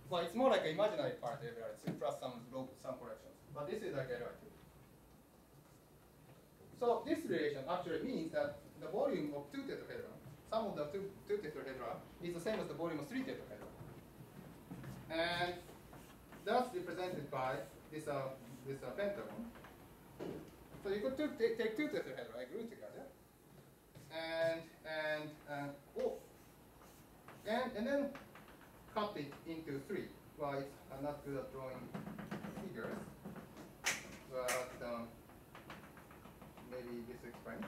well, it's more like an imaginary part LR2 plus some corrections. But this is like LR2. So this relation actually means that the volume of 2 tetrahedron, sum of the two tetrahedra, is the same as the volume of 3 tetrahedron. And that's represented by this pentagon. So you could take 2 tetrahedra, group together, and then cut it into 3. Well, I'm not good at drawing figures, but maybe this explains.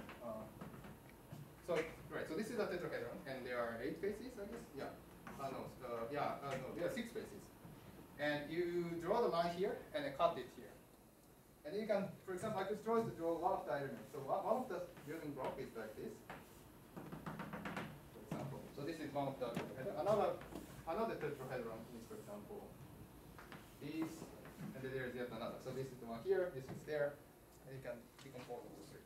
So this is a tetrahedron, and there are 8 faces, I guess. Yeah. No, there are 6 faces. And you draw the line here, and then cut it here. And then you can, for example, I could draw one of the elements. So one of the building block is like this, for example. So this is one of the tetrahedron. Another tetrahedron is, for example, these, and then there is yet another. So this is the one here, this is there, and you can decompose into 3.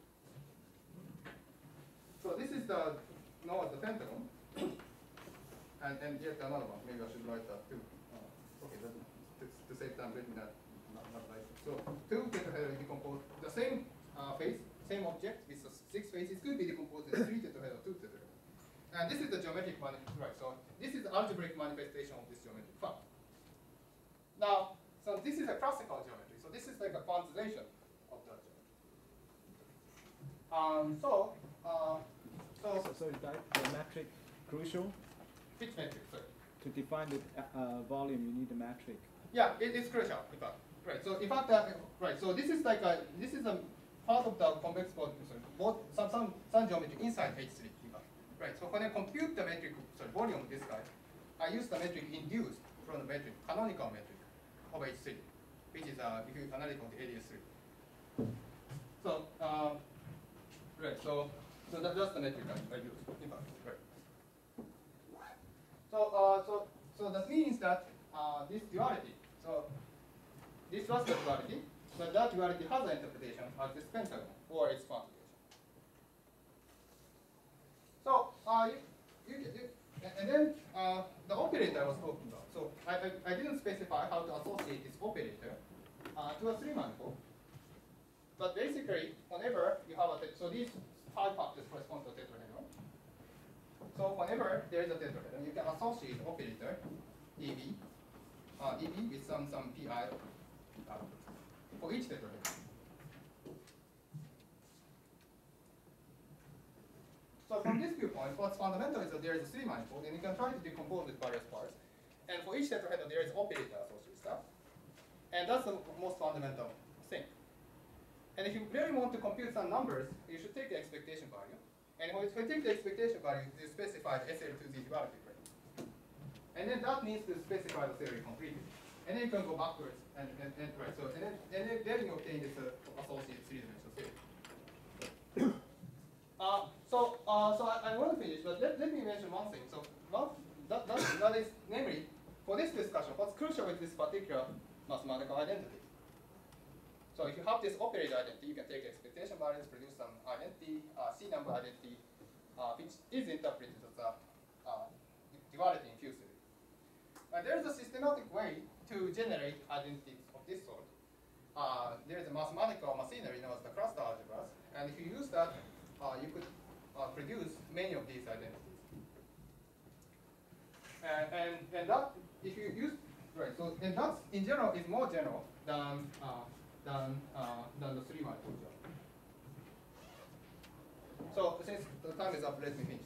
So this is the pentagon, and yet another one. Maybe I should write that too. Okay, to save time, let me not write it. So 2 tetrahedron decompose the same face, same object with 6 faces could be decomposed into 3 tetrahedron, 2 tetrahedron. And this is the geometric manifestation, right? So this is the algebraic manifestation of this geometric form. Now, so this is a classical geometry. So this is like a quantization of that geometry. So is that the metric crucial? Which metric? Sorry. To define the volume, you need the metric. Yeah, it's crucial. In fact, right. So in fact, right. So this is like this is a part of the convex body. Both some geometry inside H3. In fact, right. So when I compute the metric volume of this guy, I use the metric induced from the metric canonical metric of H3, which is if you analytical the ADS3. So right. So that's the metric I use. In fact, right. So that means that this duality, so this was the duality, but that duality has an interpretation as this pentagon or its quantization. So and then the operator I was talking about. So I didn't specify how to associate this operator to a 3-manifold, but basically whenever you have so these 5 factors correspond to a tetrahedron. So whenever there is a tetrahedron, you can associate the operator EB with some PI for each tetrahedron. So from this viewpoint, what's fundamental is that there is a 3-manifold, and you can try to decompose with various parts. And for each tetrahedron, there is operator associated stuff. And that's the most fundamental thing. And if you really want to compute some numbers, you should take the expectation value. And when you take the expectation value, you specify the SL2Z duality rate. And then that needs to specify the theory completely. And then you can go backwards and right. So and then you obtain this associated 3-dimensional theory. So I want to finish, but let me mention one thing. So that is namely for this discussion, what's crucial with this particular mathematical identity. So if you have this operator identity, you can take expectation values, produce some identity, C-number identity, which is interpreted as a duality in Q theory. And there is a systematic way to generate identities of this sort. There is a mathematical machinery known as the cluster algebras, and if you use that, you could produce many of these identities. And that, if you use, right, so, and that in general is more general than the 3-manifold geometry. So since the time is up, let me finish.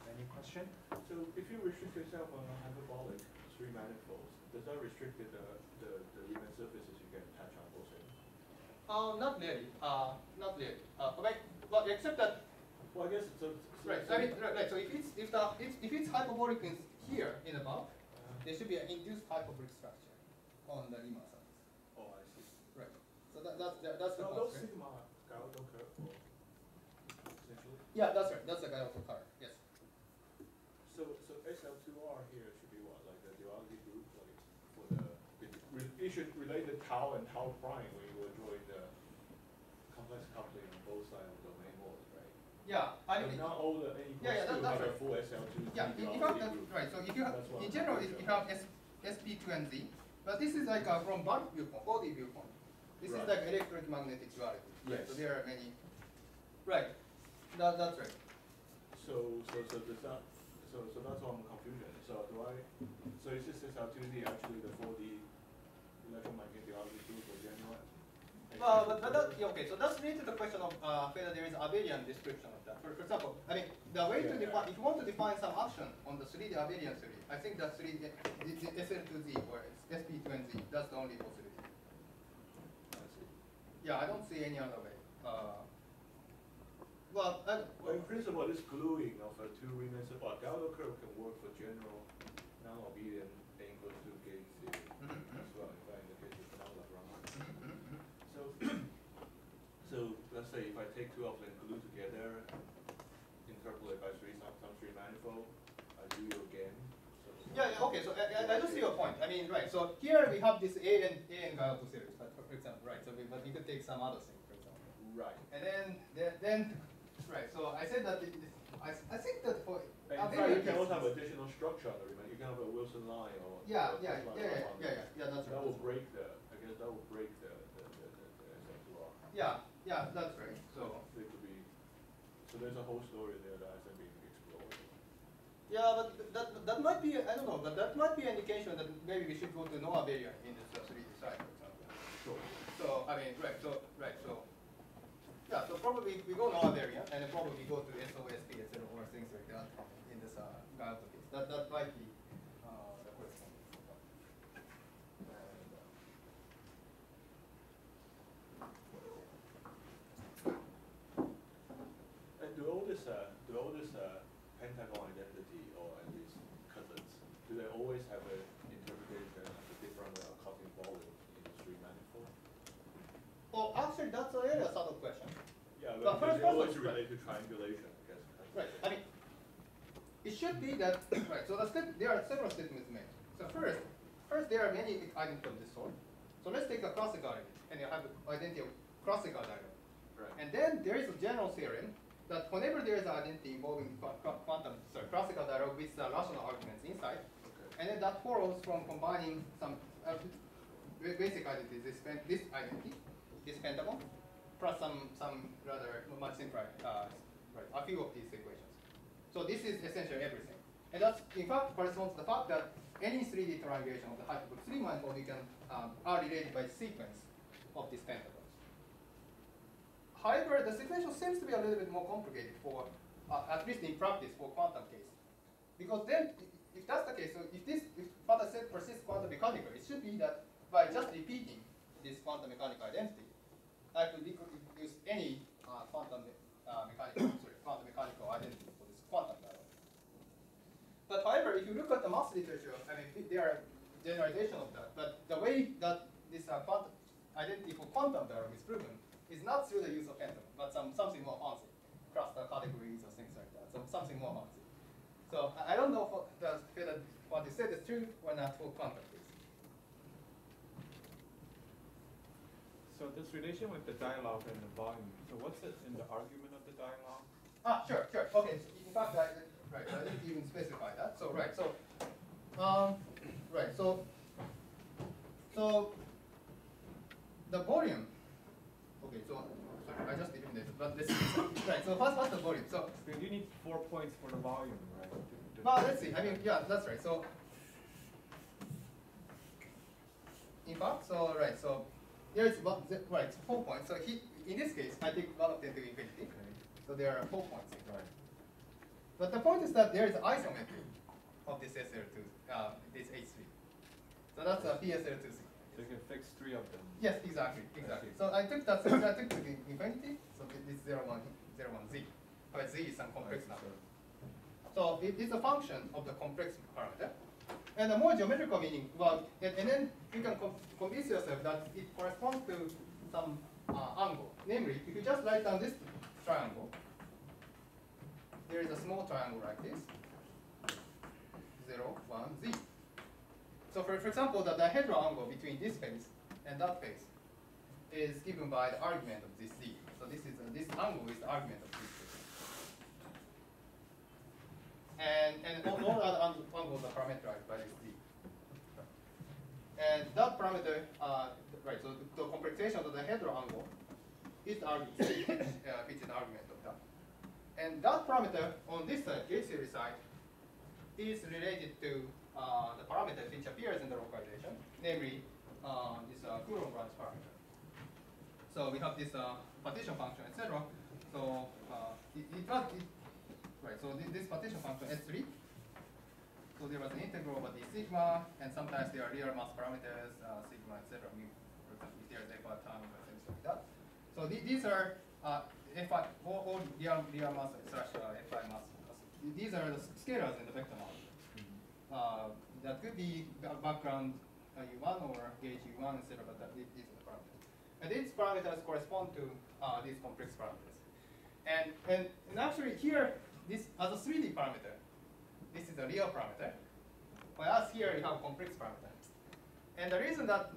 Any question? So if you restrict yourself on a hyperbolic 3 manifolds, does that restrict the event surfaces you can attach on both sides? Not really. Not really. Well, except that. Well, I guess so. Right. So I mean, right. So if it's hyperbolic in here in above, there should be an induced hyperbolic structure on the Riemann surface. Oh, I see. Right. So that's the no, concept. those sigma Gauss curve, essentially. Yeah, that's right. That's the Gauss curve. Yes. So SL2R here should be what, like the duality group, like for the you should relate the tau and tau prime when you were drawing the complex coupling on both sides of the domain walls, right? Yeah, I mean, not all the N equals yeah, 2 that's have a right. full SL2 Yeah, velocity in fact, group. right. So if you have, That's what in I'm general, confused if you about. have SP2 and Z, but this is like from bulk viewpoint, body viewpoint. This is Right. like electromagnetic duality. Right? Yes. So there are many. Right. That's right. So does that, so that's what I'm confusion. So is this SL2Z actually the 4D electromagnetic duality group or general? But that, yeah, okay, so that's related to the question of whether there is abelian description of that. For example, I mean, the way to define, if you want to define some action on the 3D abelian theory, I think that 3D, the SL2Z or SP2 and Z, that's the only possibility. I see. Yeah, I don't see any other way. Well, In principle, this gluing of a two Riemann circle, Gauss curve can work for general non-abelian N equals 2 gauge theory as well, if I indicate it's non-Lagrange. So let's say if I take two of them glued together, interpolate by some three manifold, I do it again. So yeah, okay, so I do see your point. I mean, right, so here we have this A and Gauss series, but for example, right, so but we could take some other thing, for example. right. And then right, so I said that I think that for And in fact, you can also have additional structure on the Riemann. You can have a Wilson line or yeah, or that's that right. will break the, I guess that will break the SL2R. Yeah, that's right. So It could be, so there's a whole story there that hasn't been explored. yeah, but that might be, I don't know, but that might be an indication that maybe we should go to no abelian in this 3D side, for example. Sure. So I mean, so yeah, so probably we go no abelian and then probably go to SOSP, etc., or things like that in this Gauss case. That might be the question. And do all this pentagon identity, or at least cousins, do they always have an interpretation of a different cosmic volume in the three manifold? Oh, actually, that's a really subtle question. Yeah, But but first- they always first- relate to triangulation, I guess. Right. I mean, it should be that right. So there are several statements made. So first there are many identities of this sort. So let's take a classical identity, and you have the identity of classical diagram. Right. And then there is a general theorem that whenever there is an identity involving classical diagram with rational arguments inside, Okay. and then that follows from combining some basic identities. This identity, this pentagon, plus some rather much simpler, right, a few of these equations. So this is essentially everything. And that, in fact, corresponds to the fact that any 3D triangulation of the hyperbola 3 manifold you can are related by the sequence of these pentagons. However, the sequential seems to be a little bit more complicated for, at least in practice, for quantum case. Because then, if that's the case, so if what I said persists quantum mechanical, it should be that by just repeating this quantum mechanical identity, I could use any quantum mechanical identity for this quantum diagram. But however, if you look at the mass literature, I mean, there are generalization of that. But the way that this quantum identity for quantum diagram is proven is not through the use of pentagon, but something more fancy, cluster categories or things like that. So something more fancy. So I don't know whether what you said is true or not for quantum case. So this relation with the dialogue and the volume, so what's it in the argument of the dialogue? Sure. Okay, so in fact, I didn't even specify that. So, right, so the volume, okay, so, sorry, I just eliminated, but this, right, so what's the volume? So, You need 4 points for the volume, right? well, let's see, I mean, yeah, that's right, so, in fact, so, right, so, here it's one, right, so 4 points, so in this case, I take 1 of 10 to infinity, so there are 4 points, right? But the point is that there is isometry of this SL2, this H3. So that's a PSL2C. So you can fix 3 of them. Yes, exactly. So I took that, I took to the infinity, so this is 0, 1, Z. But Z is some complex number. So it is a function of the complex parameter. And the more geometrical meaning, well, and then you can convince yourself that it corresponds to some angle. Namely, if you just write down this triangle, there is a small triangle like this, 0, 1, Z. So for example, the dihedral angle between this face and that face is given by the argument of this Z. So this angle is the argument of this face. and all other angles are parameterized by this D. And that parameter, right, so the complexation of the hedral angle is the argument, which is the argument of that. And that parameter on this side, gauge theory side, is related to the parameters which appears in the localization, namely this Coulomb branch parameter. So we have this partition function, etc. So right. So this partition function S3. So there was an integral over d sigma, and sometimes there are real mass parameters, sigma, etc. Mu, for example, if there is F1 term or things like that. So these are F1 all real mass slash F1 mass. These are the scalars in the vector model. That could be background U1 or gauge U1, etc. But these are the parameters. And these parameters correspond to these complex parameters. And actually here, this as a 3D parameter, this is a real parameter. Whereas here you have a complex parameter. And the reason that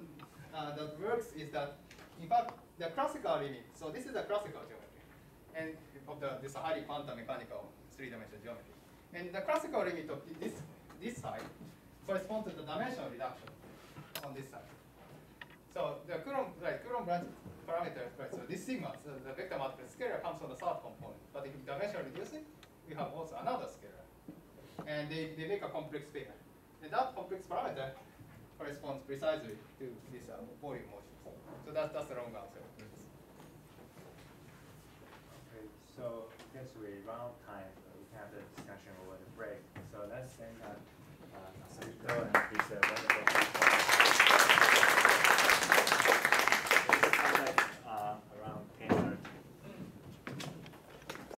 that works is that, in fact, the classical limit. So this is a classical geometry, and of this highly quantum mechanical 3-dimensional geometry. And the classical limit of this side corresponds to the dimensional reduction on this side. So the Coulomb branch parameter, right? So this sigma, so the vector multiple scalar comes from the third component. But if you dimensionally reduce it, we have also another scalar, and they make a complex pair. And that complex parameter corresponds precisely to this volume motion. So that's the wrong answer. Okay, so since we run out of time, we can have the discussion over the break. So let's thank Masahito and his wonderful